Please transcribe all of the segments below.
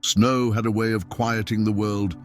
Snow had a way of quieting the world,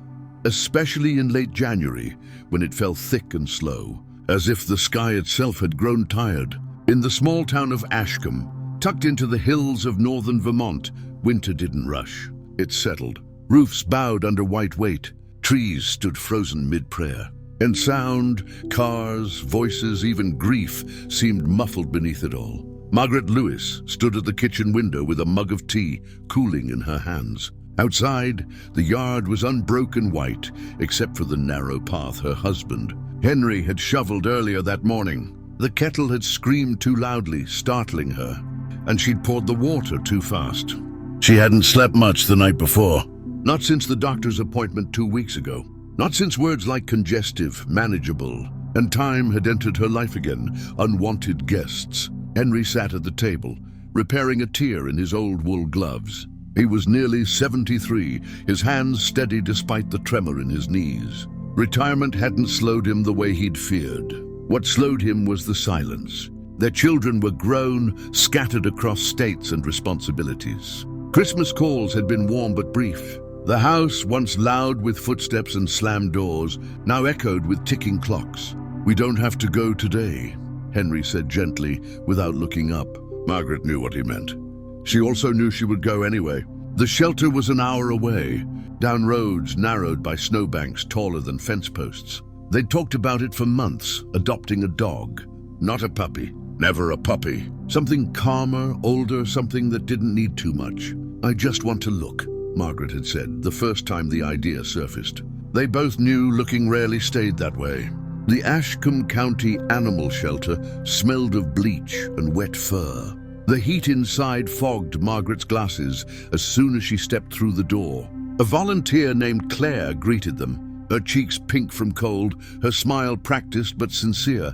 especially in late January, when it fell thick and slow, as if the sky itself had grown tired. In the small town of Ashcombe, tucked into the hills of northern Vermont, winter didn't rush. It settled. Roofs bowed under white weight. Trees stood frozen mid-prayer. And sound, cars, voices, even grief seemed muffled beneath it all. Margaret Lewis stood at the kitchen window with a mug of tea cooling in her hands. Outside, the yard was unbroken white, except for the narrow path her husband, Henry, had shoveled earlier that morning. The kettle had screamed too loudly, startling her, and she'd poured the water too fast. She hadn't slept much the night before. Not since the doctor's appointment 2 weeks ago. Not since words like congestive, manageable, and time had entered her life again, unwanted guests. Henry sat at the table, repairing a tear in his old wool gloves. He was nearly 73, his hands steady despite the tremor in his knees. Retirement hadn't slowed him the way he'd feared. What slowed him was the silence. Their children were grown, scattered across states and responsibilities. Christmas calls had been warm but brief. The house, once loud with footsteps and slammed doors, now echoed with ticking clocks. "We don't have to go today," Henry said gently, without looking up. Margaret knew what he meant. She also knew she would go anyway. The shelter was an hour away, down roads narrowed by snowbanks taller than fence posts. They'd talked about it for months, adopting a dog. Not a puppy, never a puppy. Something calmer, older, something that didn't need too much. "I just want to look," Margaret had said, the first time the idea surfaced. They both knew looking rarely stayed that way. The Ashcombe County Animal Shelter smelled of bleach and wet fur. The heat inside fogged Margaret's glasses as soon as she stepped through the door. A volunteer named Claire greeted them, her cheeks pink from cold, her smile practiced but sincere.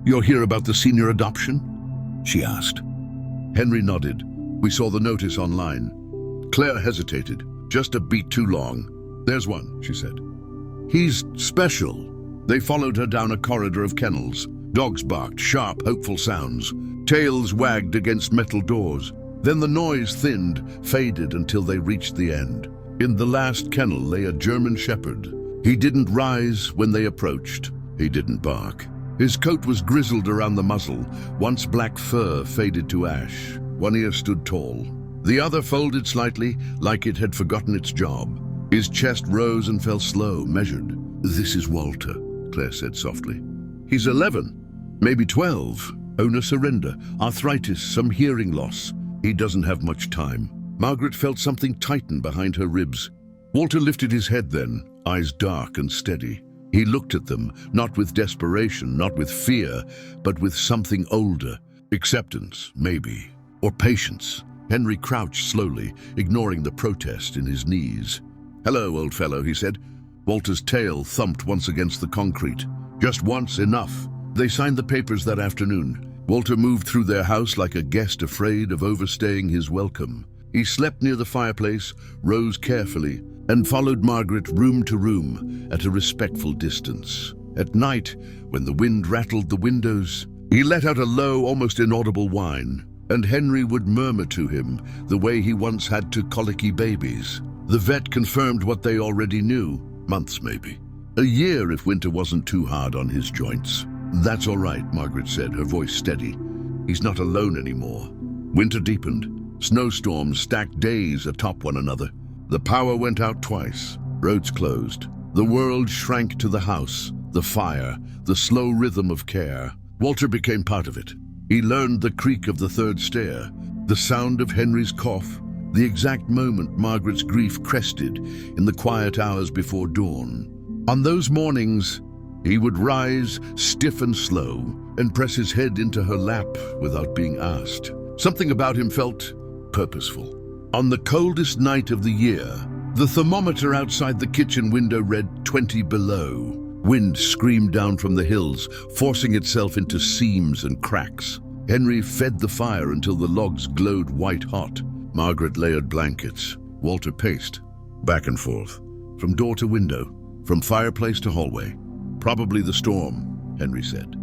"You're here about the senior adoption?" she asked. Henry nodded. "We saw the notice online." Claire hesitated, just a beat too long. "There's one," she said. "He's special." They followed her down a corridor of kennels. Dogs barked, sharp, hopeful sounds. Tails wagged against metal doors. Then the noise thinned, faded until they reached the end. In the last kennel lay a German shepherd. He didn't rise when they approached. He didn't bark. His coat was grizzled around the muzzle. Once black fur faded to ash. One ear stood tall. The other folded slightly, like it had forgotten its job. His chest rose and fell slow, measured. "This is Walter," Claire said softly. "He's 11, maybe 12. Owner surrender, arthritis, some hearing loss. He doesn't have much time." Margaret felt something tighten behind her ribs. Walter lifted his head then, eyes dark and steady. He looked at them, not with desperation, not with fear, but with something older. Acceptance, maybe, or patience. Henry crouched slowly, ignoring the protest in his knees. "Hello, old fellow," he said. Walter's tail thumped once against the concrete. Just once, enough. They signed the papers that afternoon. Walter moved through their house like a guest afraid of overstaying his welcome. He slept near the fireplace, rose carefully, and followed Margaret room to room at a respectful distance. At night, when the wind rattled the windows, he let out a low, almost inaudible whine, and Henry would murmur to him the way he once had to colicky babies. The vet confirmed what they already knew, months maybe. A year if winter wasn't too hard on his joints. "That's all right," Margaret said, her voice steady. "He's not alone anymore." Winter deepened. Snowstorms stacked days atop one another. The power went out twice. Roads closed. The world shrank to the house, the fire, the slow rhythm of care. Walter became part of it. He learned the creak of the third stair, the sound of Henry's cough, the exact moment Margaret's grief crested in the quiet hours before dawn. On those mornings, he would rise, stiff and slow, and press his head into her lap without being asked. Something about him felt purposeful. On the coldest night of the year, the thermometer outside the kitchen window read 20 below. Wind screamed down from the hills, forcing itself into seams and cracks. Henry fed the fire until the logs glowed white-hot. Margaret layered blankets. Walter paced, back and forth, from door to window, from fireplace to hallway. "Probably the storm," Henry said.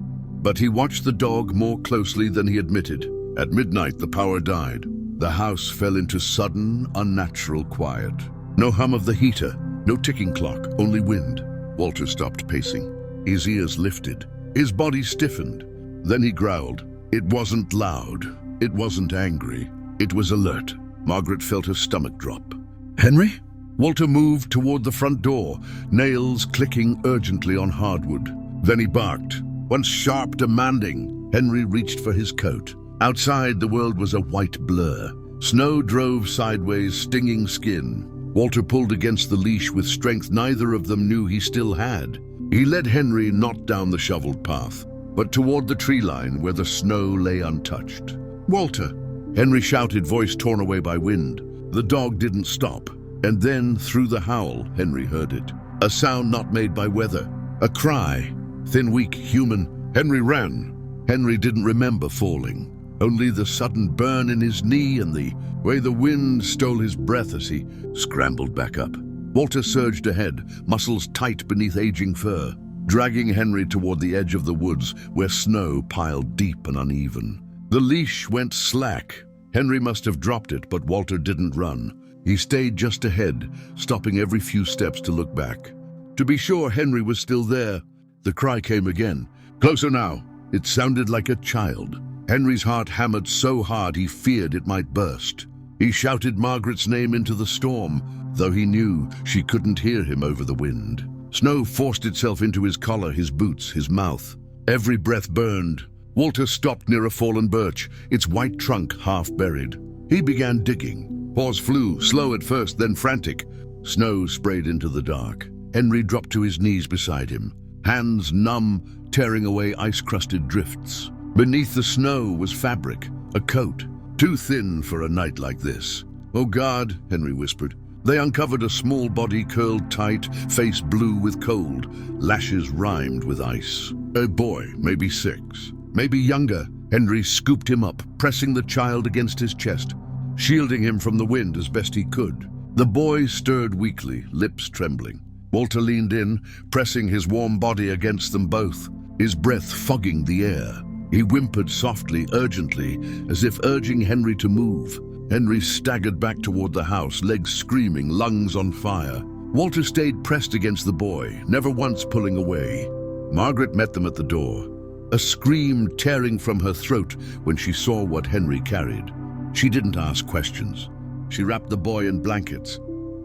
But he watched the dog more closely than he admitted. At midnight, the power died. The house fell into sudden, unnatural quiet. No hum of the heater, no ticking clock, only wind. Walter stopped pacing. His ears lifted. His body stiffened. Then he growled. It wasn't loud. It wasn't angry. It was alert. Margaret felt her stomach drop. "Henry?" Walter moved toward the front door, nails clicking urgently on hardwood. Then he barked. Once sharp, demanding, Henry reached for his coat. Outside, the world was a white blur. Snow drove sideways, stinging skin. Walter pulled against the leash with strength neither of them knew he still had. He led Henry not down the shoveled path, but toward the tree line where the snow lay untouched. "Walter!" Henry shouted, voice torn away by wind. The dog didn't stop, and then, through the howl, Henry heard it. A sound not made by weather. A cry. Thin, weak, human. Henry ran. Henry didn't remember falling. Only the sudden burn in his knee and the way the wind stole his breath as he scrambled back up. Walter surged ahead, muscles tight beneath aging fur, dragging Henry toward the edge of the woods where snow piled deep and uneven. The leash went slack. Henry must have dropped it, but Walter didn't run. He stayed just ahead, stopping every few steps to look back. To be sure, Henry was still there. The cry came again. Closer now. It sounded like a child. Henry's heart hammered so hard he feared it might burst. He shouted Margaret's name into the storm, though he knew she couldn't hear him over the wind. Snow forced itself into his collar, his boots, his mouth. Every breath burned. Walter stopped near a fallen birch, its white trunk half buried. He began digging. Paws flew, slow at first, then frantic. Snow sprayed into the dark. Henry dropped to his knees beside him, hands numb, tearing away ice-crusted drifts. Beneath the snow was fabric, a coat, too thin for a night like this. "Oh God," Henry whispered. They uncovered a small body curled tight, face blue with cold, lashes rimed with ice. A boy, maybe 6, maybe younger. Henry scooped him up, pressing the child against his chest, shielding him from the wind as best he could. The boy stirred weakly, lips trembling. Walter leaned in, pressing his warm body against them both, his breath fogging the air. He whimpered softly, urgently, as if urging Henry to move. Henry staggered back toward the house, legs screaming, lungs on fire. Walter stayed pressed against the boy, never once pulling away. Margaret met them at the door, a scream tearing from her throat when she saw what Henry carried. She didn't ask questions. She wrapped the boy in blankets,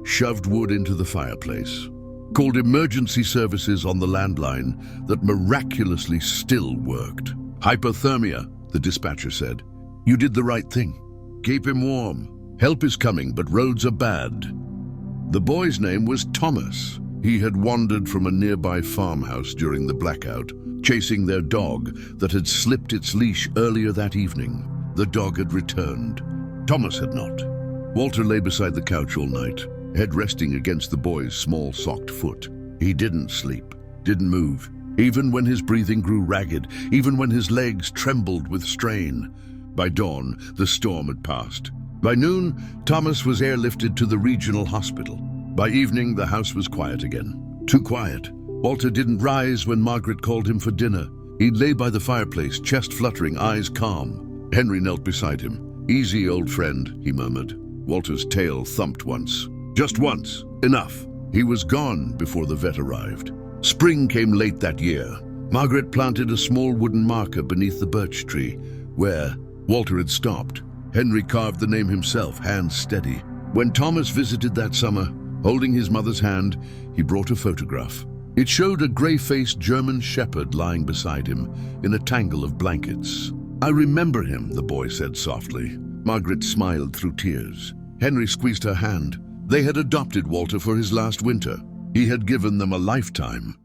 shoved wood into the fireplace, called emergency services on the landline that miraculously still worked. "Hypothermia," the dispatcher said. "You did the right thing. Keep him warm. Help is coming, but roads are bad." The boy's name was Thomas. He had wandered from a nearby farmhouse during the blackout, chasing their dog that had slipped its leash earlier that evening. The dog had returned. Thomas had not. Walter lay beside the couch all night, head resting against the boy's small socked foot. He didn't sleep, didn't move, even when his breathing grew ragged, even when his legs trembled with strain. By dawn, the storm had passed. By noon, Thomas was airlifted to the regional hospital. By evening, the house was quiet again. Too quiet. Walter didn't rise when Margaret called him for dinner. He lay by the fireplace, chest fluttering, eyes calm. Henry knelt beside him. "Easy, old friend," he murmured. Walter's tail thumped once. Just once. Enough. He was gone before the vet arrived. Spring came late that year. Margaret planted a small wooden marker beneath the birch tree, where Walter had stopped. Henry carved the name himself, hands steady. When Thomas visited that summer, holding his mother's hand, he brought a photograph. It showed a gray-faced German shepherd lying beside him in a tangle of blankets. "I remember him," the boy said softly. Margaret smiled through tears. Henry squeezed her hand. They had adopted Walter for his last winter. He had given them a lifetime.